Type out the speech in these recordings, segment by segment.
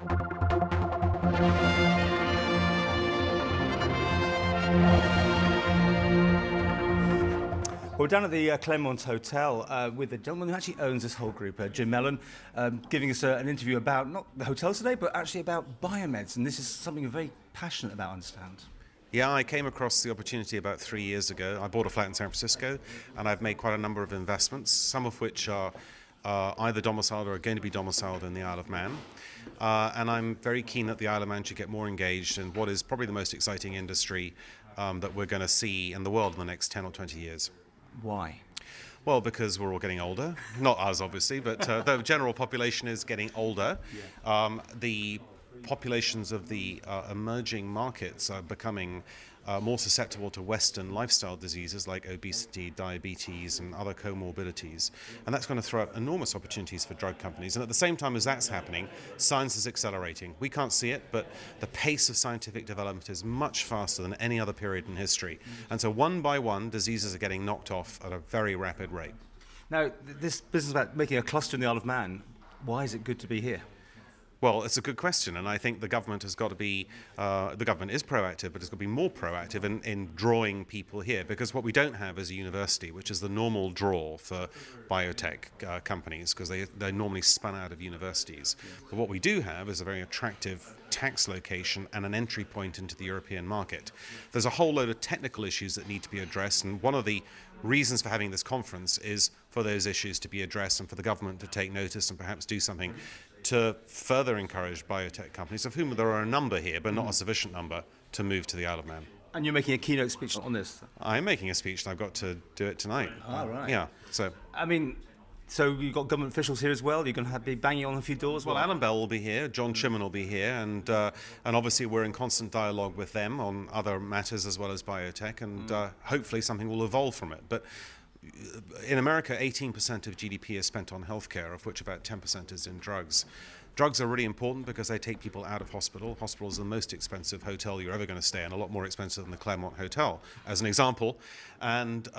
We're down at the Claremont Hotel with the gentleman who actually owns this whole group, Jim Mellon, giving us an interview about not the hotel today, but actually about biomeds. And this is something you're very passionate about, I understand. Yeah, I came across the opportunity about 3 years ago. I bought a flat in San Francisco, and I've made quite a number of investments, some of which are either domiciled or are going to be domiciled in the Isle of Man. And I'm very keen that the Isle of Man should get more engaged in what is probably the most exciting industry that we're going to see in the world in the next 10 or 20 years. Why? Well, because we're all getting older. Not us, obviously, but the general population is getting older. Yeah. The populations of the emerging markets are becoming more susceptible to Western lifestyle diseases like obesity, diabetes, and other comorbidities. And that's going to throw up enormous opportunities for drug companies. And at the same time as that's happening, science is accelerating. We can't see it, but the pace of scientific development is much faster than any other period in history. And so one by one, diseases are getting knocked off at a very rapid rate. Now, this business about making a cluster in the Isle of Man, why is it good to be here? Well, it's a good question, and I think the government has got to be, the government is proactive, but it's got to be more proactive in drawing people here, because what we don't have is a university, which is the normal draw for biotech companies, because they're normally spun out of universities. But what we do have is a very attractive tax location and an entry point into the European market. There's a whole load of technical issues that need to be addressed, and one of the reasons for having this conference is for those issues to be addressed and for the government to take notice and perhaps do something to further encourage biotech companies, of whom there are a number here, but not a sufficient number, to move to the Isle of Man. And you're making a keynote speech on this? I'm making a speech, and I've got to do it tonight. Oh, right. Yeah, so... So you've got government officials here as well? You're going to be banging on a few doors? Well, Alan Bell will be here, John Chimman will be here, and obviously we're in constant dialogue with them on other matters as well as biotech, and hopefully something will evolve from it. But in America, 18% of GDP is spent on healthcare, of which about 10% is in drugs. Drugs are really important because they take people out of hospital. Hospital is the most expensive hotel you're ever going to stay in, a lot more expensive than the Claremont Hotel, as an example. And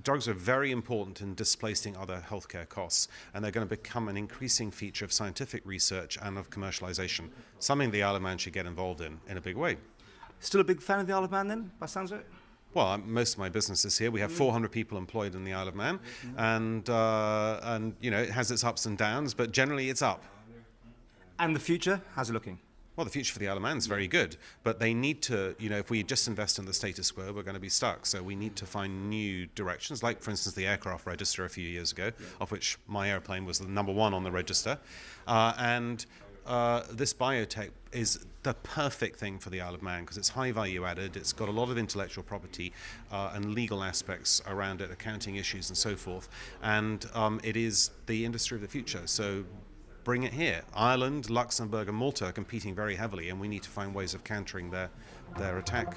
drugs are very important in displacing other healthcare costs, and they're going to become an increasing feature of scientific research and of commercialization, something the Isle of Man should get involved in a big way. Still a big fan of the Isle of Man then, by the sounds of it? Well, most of my business is here. We have 400 people employed in the Isle of Man, and you know, it has its ups and downs, but generally it's up. And the future, how's it looking? Well, the future for the Isle of Man is very good, but they need to, you know, if we just invest in the status quo, we're going to be stuck. So we need to find new directions, like, for instance, the aircraft register a few years ago, of which my airplane was the #1 on the register. This biotech is the perfect thing for the Isle of Man because it's high value added, it's got a lot of intellectual property and legal aspects around it, accounting issues and so forth, and it is the industry of the future. So bring it here. Ireland, Luxembourg and Malta are competing very heavily, and we need to find ways of countering their attack.